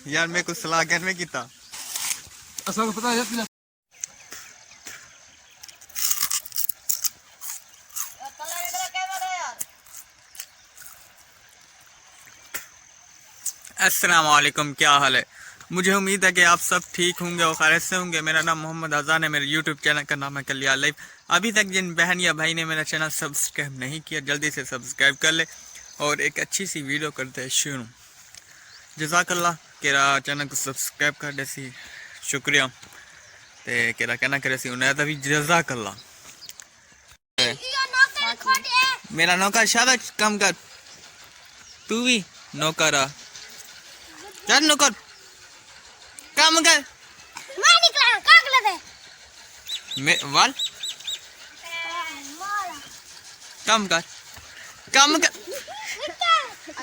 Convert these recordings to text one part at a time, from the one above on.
यार मैं कुछ सलाह घर में किता असल पता है यार अस्सलाम वालेकुम, क्या हाल है। मुझे उम्मीद है कि आप सब ठीक होंगे और खैरियत से होंगे। मेरा नाम मोहम्मद अजान है, मेरे यूट्यूब चैनल का नाम है कलिया लाइव। अभी तक जिन बहन या भाई ने मेरा चैनल सब्सक्राइब नहीं किया जल्दी से सब्सक्राइब कर ले और एक अच्छी सी वीडियो करते हैं शुरू। जज़ाकल्लाह केरा चैनल को सब्सक्राइब कर दे सी शुक्रिया ते केरा कहना करे सी उन्हें तभी जज़ाकल्लाह। मेरा नौकर शाबाश कम कर, तू भी नौकर आ, चल नौकर काम कर। मैं निकला कागल दे मैं वाल काम कर काम कर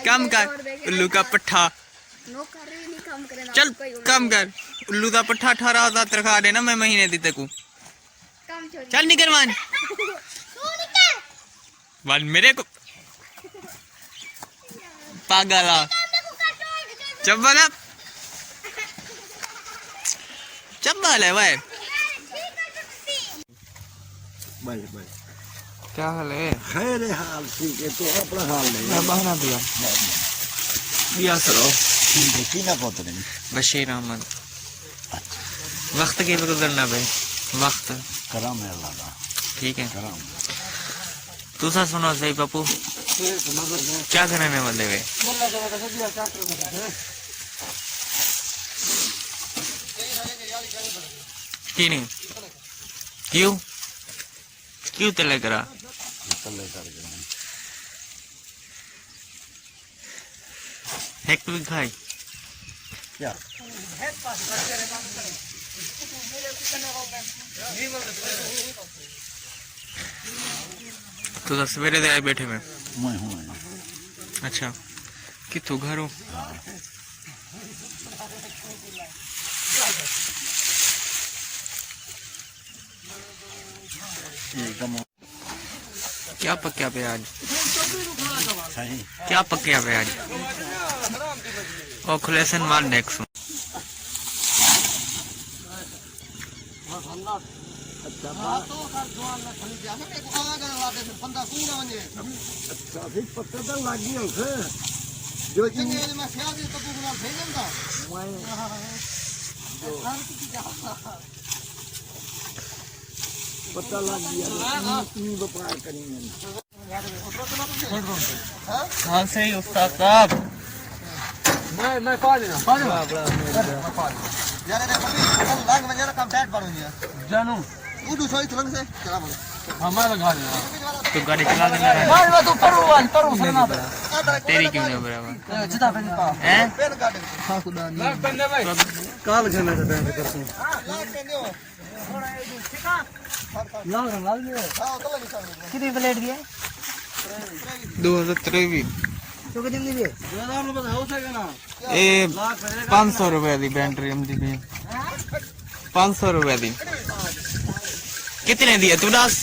काम कर उल्लू का पट्ठा चल काम कर। उल्लू का पट्ठा 18,000 तनख्वाह देना मैं महीने दी तेको। चल निकल मान वाल मेरे को पागल आ चब्बल चब्बल है भाई। क्या हाल है? खैर हाल ठीक है, तो अपना हाल नहीं मैं बहना दिया दिया सरो की ना पोत नहीं बशीर अहमद। वक्त के भी गुजरना भाई, वक्त करम है अल्लाह का, ठीक है। करम तू सा सुनो सही पप्पू, क्या करने वाले वे? नहीं क्यों क्यों तले करा तले कर हेक भी खाई क्या तू तो सवेरे दे आए बैठे में मैं हूँ। अच्छा कितु घर हो? क्या पक्या पे आज? सही क्या पक्या पे आज? और खुलेसन मार नेक्स्ट पत्ता तो लगी उसे जो पता लग गया व्यापार करेंगे। हाँ सही उस्ताद साहब। मैं पा लेना यार रे लाग में जरा कम टाइट पड़ूंगी जानू तू दूसरा ही तुरंत से चला बोल हमारा घर है तू गाड़ी चला देना मैं तो परू सुना तेरी क्यों नहीं बराबर जिदा पेन पा हैं? पेन काट हां खुदा नहीं बंदे भाई काल घना का टाइम करते लाग पेन दो लाल ले हां तो लगी सब कितनी प्लेट दिए 2023 तो कितनी दिए 2000 रुपए हो सकेगा ना ए 500 रुपए दी बैटरी एमजीबी 500 रुपए दी कितने दिए तू? 10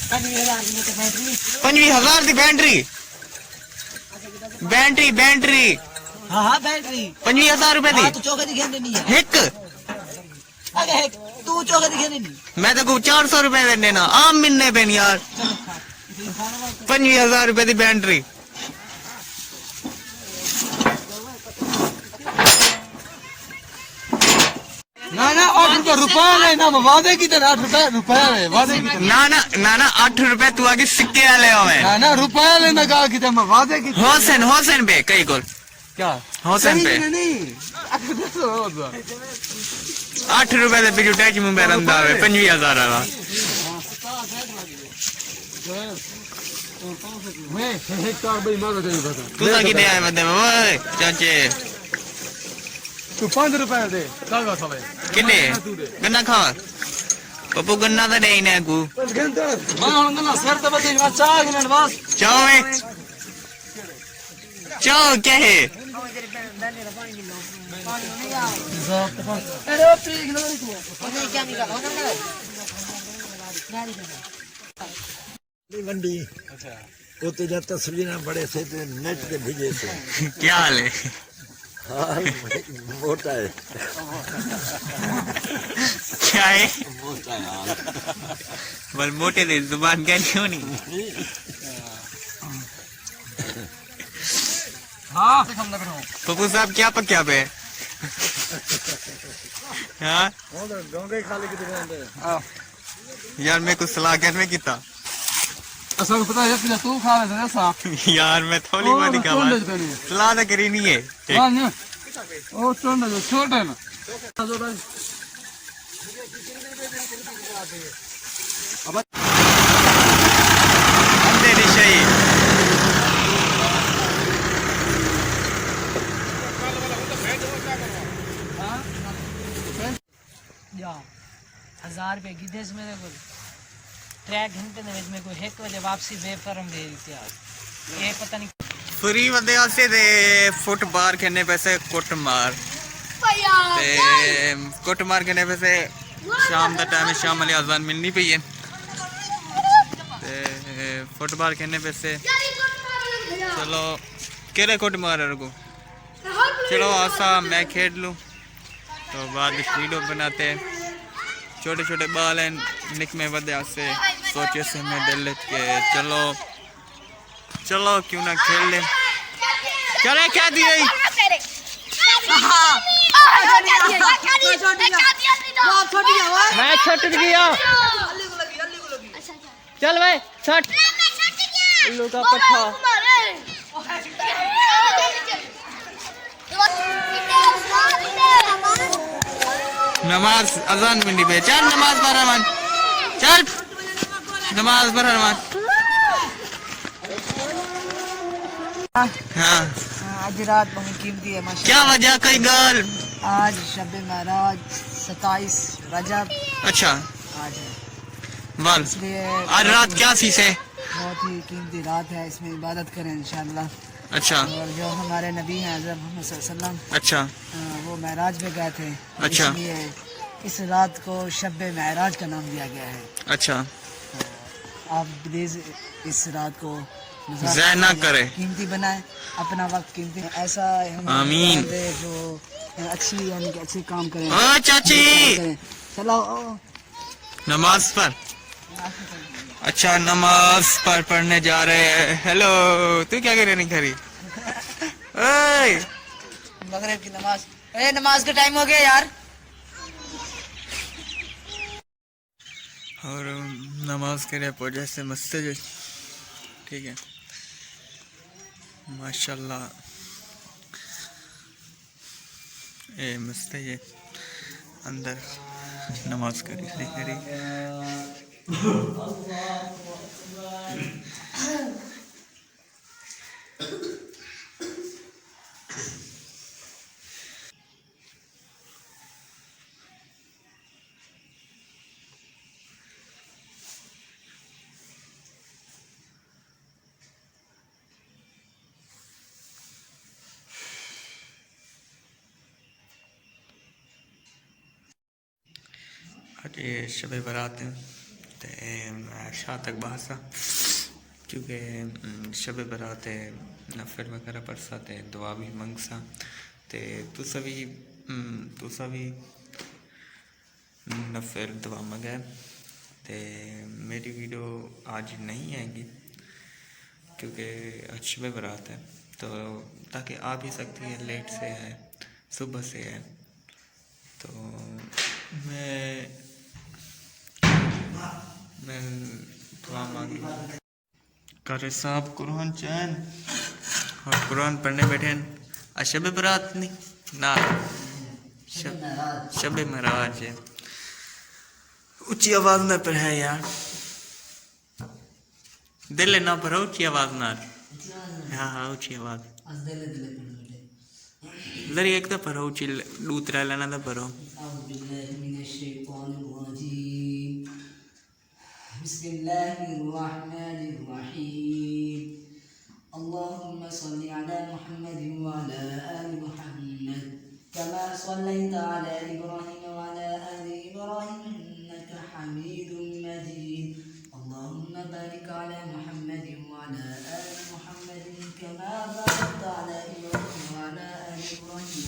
25,000 दी बैटरी हां हां बैटरी 25,000 रुपए दी तो चौके दिखे नहीं है एक अरे तू चौके दिखे नहीं मैं तो को 400 रुपए देने ना आम मिलने पे यार 25,000 रुपए दी बैटरी ना 8 रुपया नहीं ना वादे की तरह 8 रुपया है वादे की ना 8 रुपए तू आगे सिक्के वाले हो मैं ना रुपया लेना कहा कि मैं वादे की होसन पे कई कोल क्या होसन पे नहीं 8 रुपए दे बिजू टैच में बरंदा है 25,000 वाला मैं हेक्टर भाई मारो दे बता तू तो कितने आए बंदे में ओए चाचे तू 5 रुपया दे कागा सब कितने गन्ना खावा पप्पू गन्ना तो नहीं ना को घंटा मैं होंगे सर तो बते चाह गिनन बस चाओ में चाओ क्या है अरे ओ पी लो तू क्या निकाल हो ना मंडी अच्छा वो तो जब तस्वीरें बड़े से नेट पे भेजे थे क्या हाल है? हाँ मोटा है क्या है मोटा है हाँ। बल मोटे दे जुबान क्या नहीं होनी हाँ से समझ रहा हूँ पप्पू साहब क्या पक्या पे हाँ डोंगे खाली की दुकान पे यार मैं कुछ सलाह करने की था असल पता है कि तू खा रहे थे साहब यार मैं थोड़ी मारी का बात सलाह तो करी नहीं है हाँ नहीं ओ छोटा जो छोटा है ना अंधे निशाई या 1000 रुपए गिद्धे से मेरे को 3 घंटे ਦੇ ਵਿੱਚ ਮੇਰੇ ਕੋਲ 1 ਵਜੇ ਵਾਪਸੀ ਬੇਫਰਮ ਦੇ ਦਿੱਤੀ ਆ ਇਹ ਪਤਾ ਨਹੀਂ फ्री बंदे आसे दे फुट बार खेलने पैसे कुट मार ते कुट मार खेलने पैसे शाम दा टाइम शाम वाली अजान मिलनी पई है ते फुटबाल खेलने पैसे चलो केरे कुट मार रगो चलो आसा मैं खेल लूँ तो बाद वीडियो बनाते छोटे छोटे बाल हैं निक में बदे से सोचे से मैं दिल के चलो चलो क्यों ना खेल ले चले क्या दिए मैं छट गया चल भाई छट उल्लू का पट्टा नमाज अजान में नहीं चल नमाज पढ़ रहा चल नमाज पढ़ रहा हाँ आज रात बहुत कीमती है माशा क्या वजह कोई गर्ल आज शब महराज 27 रजब अच्छा आज है वाल इसलिए आज रात क्या चीज है बहुत ही कीमती रात है इसमें इबादत करें इंशाल्लाह अच्छा और जो हमारे नबी हैं हज़रत मोहम्मद सल्लल्लाहु अलैहि अच्छा वसल्लम वो महराज में गए थे अच्छा। इसलिए इस रात को शब महराज का नाम दिया गया है अच्छा आप प्लीज इस रात को ज़ाया ना करे। कीमती बनाए अपना वक्त कीमती ऐसा हम आमीन। जो अच्छी यानी कि अच्छे काम करें ओ चाची करें। चलो नमाज पर अच्छा नमाज पर पढ़ने जा रहे हैं हेलो तू क्या करे नहीं खरी ओए मगरिब की नमाज नमाज का टाइम हो गया यार और नमाज के लिए पहुंचे से मस्जिद ठीक है माशाल्लाह ए मस्जिद है अंदर नमाज करी आज ये शब बारात ते शाह तक बहसा क्योंकि शब बारात है नफर वगैरह पढ़सा ते दुआ भी मंगसा ते तुसा भी नफर दुआ मंगे ते मेरी वीडियो आज नहीं आएगी क्योंकि आज शब बारात है तो ताकि आ भी सकती है लेट से है सुबह से है तो मैं दुआ मांगी करे साहब कुरान चैन और कुरान पढ़ने बैठे हैं आज शब बारात नहीं ना शब महराज है ऊंची आवाज में पढ़े यार दिल ना पढ़ो ऊंची आवाज ना हाँ ऊंची आवाज लरी एक तो पढ़ो ऊंची दूसरा लेना तो पढ़ो बिस्मिल्लाहिर्रहमानिर्रहीम अल्लाहुम्मा सल्लि अला मुहम्मद व अला आलि मुहम्मद कमा सल्लैता अला इब्राहीम व अला आलि इब्राहीम इन्नका हमीदुम मजीद अल्लाहुम्मा बारिक अला मुहम्मद व अला आलि मुहम्मद कमा बारकता अला इब्राहीम व अला आलि इब्राहीम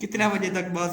कितना बजे तक बस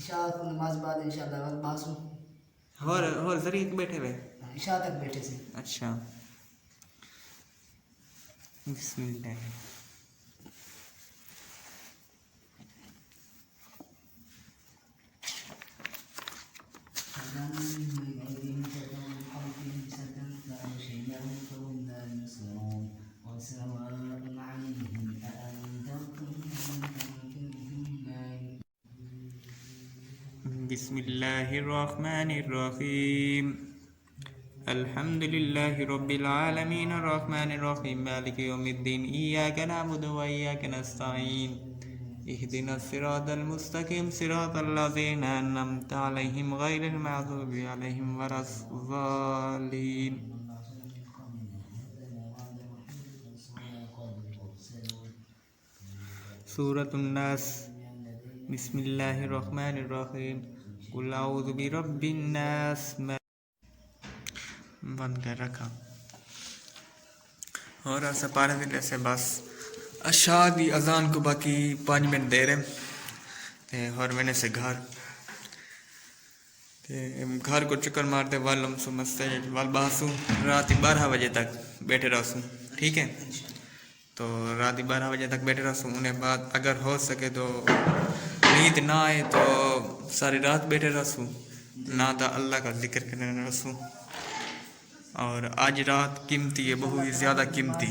इशा को नमाज बाद इंशाल्लाह वक्त बासु और जरिए बैठे हुए? इशा तक बैठे से अच्छा बिस्मिल्लाह। बिस्मिल्लाहिर्रहमानिर्रहीम अल्हम्दुलिल्लाहि रब्बिल आलमीन अर्रहमानिर रहीम मालिकि यौमिद्दीन इय्याका नअबुदु व इय्याका नस्तईन इहदिनस सिरातल मुस्तकीम सिरातल लज़ीना अन्अमता अलैहिम गैरिल मग़दूबि अलैहिम वलज़्ज़ालिन। सूरतुन नास बिस्मिल्लाहिर्रहमानिर्रहीम कुल औज़ु बिरब्बिन नास। बंद कर रखा और ऐसा पारे दिन ऐसे बस अशा दी अजान को बाकी 5 मिनट दे रहे ते और मैंने से घर को चक्कर मारते वालम सु मस्ते वाल बासु रात 12 बजे तक बैठे रहूँ। ठीक है तो रात 12 बजे तक बैठे रहूँ। उन्हें बाद अगर हो सके तो नींद ना आए तो सारी रात बैठे रहूँ ना तो अल्लाह का जिक्र करने रहूँ। और आज रात कीमती है, बहुत ही ज़्यादा कीमती।